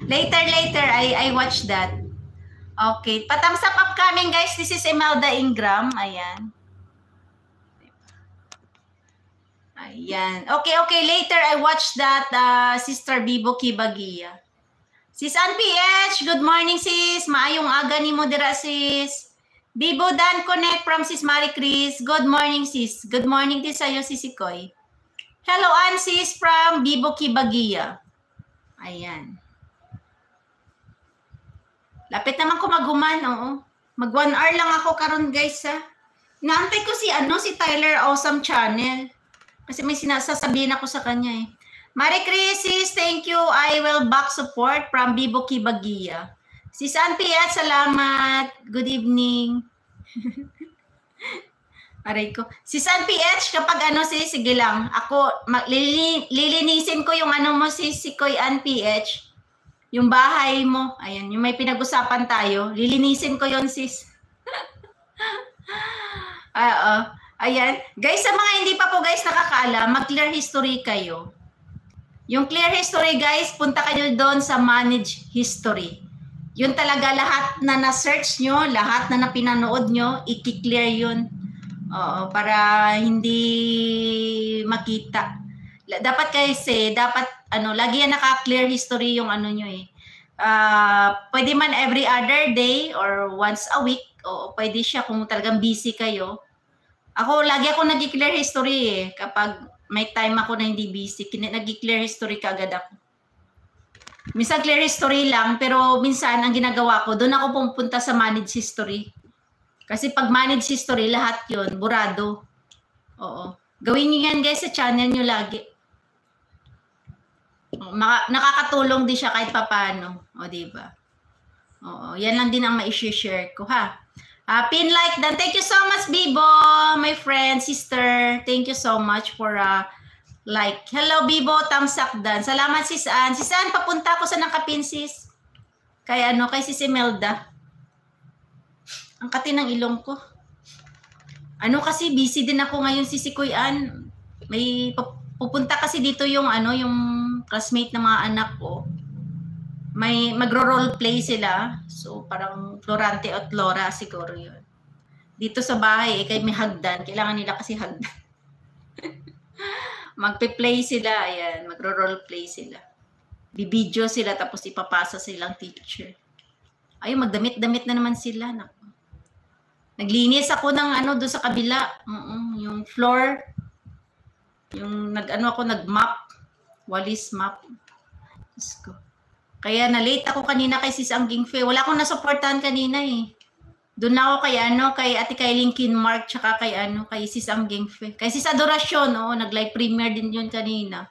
Later, I watch that. Okay. Patams up upcoming, guys. This is Imelda Ingram. Ayan. Ayan. Okay. Later, I watch that Sister Bibo Kibagia. Sis Ann PH, good morning, sis. Maayong aga ni mo dira, sis. Bibo Dan Connect from sis Marie Chris. Good morning, sis. Good morning din sa'yo, sis Ikoy. Hello, Ann, sis, from Bibo Kibagia. Ayan. Lapit naman ko maghuman, oo. Mag 1 hour lang ako karon, guys, ha. Inaantay ko si Tyler Awesome Channel. Kasi may sinasasabihin ako sa kanya, eh. Marie Chris, sis, thank you. I will back support from Bibo Kibagia. Sis Ann PH, salamat. Good evening. Aray ko. Sis Ann PH, kapag sis, sige lang. Ako, lilinisin ko yung mo, sis, si Koy Ann PH. Yung bahay mo. Ayan, yung may pinag-usapan tayo. Lilinisin ko yon, sis. Ayan. Guys, sa mga hindi pa po, guys, nakakaalam, mag-clear history kayo. Yung clear history, guys, punta kayo doon sa manage history. Yun talaga lahat na na-search nyo, lahat na napinanood nyo, i-clear yun. Oo, para hindi makita. Dapat kasi, lagi yan naka-clear history yung nyo eh. Pwede man every other day or once a week, o pwede siya kung talagang busy kayo. Lagi ako nag-clear history eh, kapag may time ako na hindi busy, nag-clear history kaagad ako. Minsan clear history lang, pero minsan ang ginagawa ko, doon ako pupunta sa manage history. Kasi pag manage history, lahat yun, burado. Oo. Gawin niyo yan, guys, sa channel nyo lagi. Nakakatulong din siya kahit papaano. O, diba? Oo. Yan lang din ang ma-share ko, ha? Pin like dan. Thank you so much, Bibo, my friend, sister. Thank you so much for like. Hello, Bibo, thumbs up dan. Salamat, sis Ann. Sis Ann, papunta ako sa nakapin, sis. Kay sis Imelda. Ang kati ng ilong ko. Kasi busy din ako ngayon, sis Koy Ann. May pupunta kasi dito yung yung classmate ng mga anak ko. May magro-role play sila. So, parang Florante at Laura siguro yun. Dito sa bahay, kay may hagdan. Kailangan nila kasi hagdan. Magpe-play sila. Ayan, magro-role play sila. Bibidyo sila, tapos ipapasa silang teacher. Ayun, magdamit-damit na naman sila. Naku. Naglinis ako ng doon sa kabila. Yung floor. Yung nag-map. Walis map. Let's go. Kaya na-late ako kanina kay Sis Angging Fe. Wala akong nasuportahan kanina eh. Doon na ako kay Ate Kylene Kinmark, tsaka kay Sis Angging Fe. Kay Sis Adoracion, nag-live premiere din yun kanina.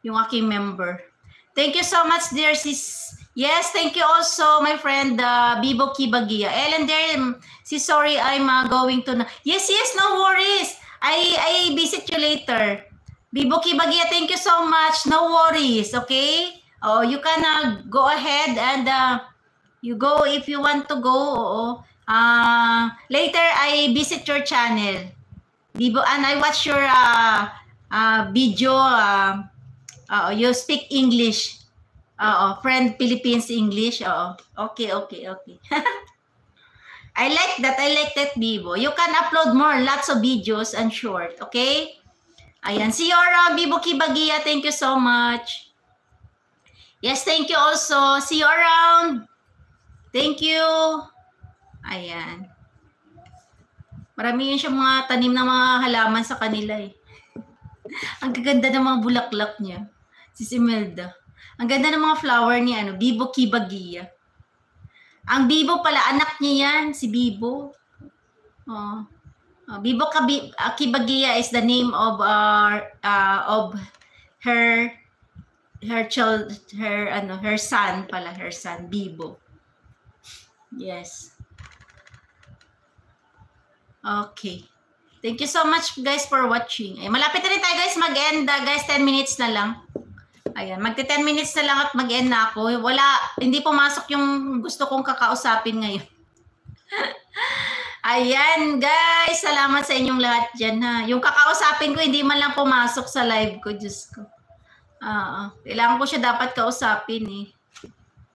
Yung aking member. Thank you so much, dear sis. Yes, thank you also, my friend, Bibo Kibagia. Ellen there, sis, sorry, I'm going to... Yes, no worries. I visit you later. Bibo Kibagia, thank you so much. No worries, okay? Oh, you can go ahead and you go if you want to go. Later, I visit your channel. Bibo, and I watch your video. You speak English. Friend Philippines English. Okay. I like that, Bibo. You can upload more, lots of videos and short. Okay? Ayan. See you around, Bibo Kibagia. Thank you so much. Yes, thank you also. See you around. Thank you. Ayan. Marami yun siya mga tanim na mga halaman sa kanila eh. Ang gaganda ng mga bulaklak niya. Si Imelda. Ang ganda ng mga flower ni Bibo Kibagia. Ang Bibo pala, anak niya yan. Si Bibo. Bibo Kibagia is the name of her son pala, her son, Bibo. Yes. Okay. Thank you so much, guys, for watching. Ay, malapit na rin tayo, guys, mag-end. Guys, 10 minutes na lang. Ayan, magti-10 minutes na lang at mag-end na ako. Hindi pumasok yung gusto kong kakausapin ngayon. Ayan, guys, salamat sa inyong lahat dyan, ha. Yung kakausapin ko, hindi man lang pumasok sa live ko, Diyos ko. Kailangan ko siya dapat kausapin eh.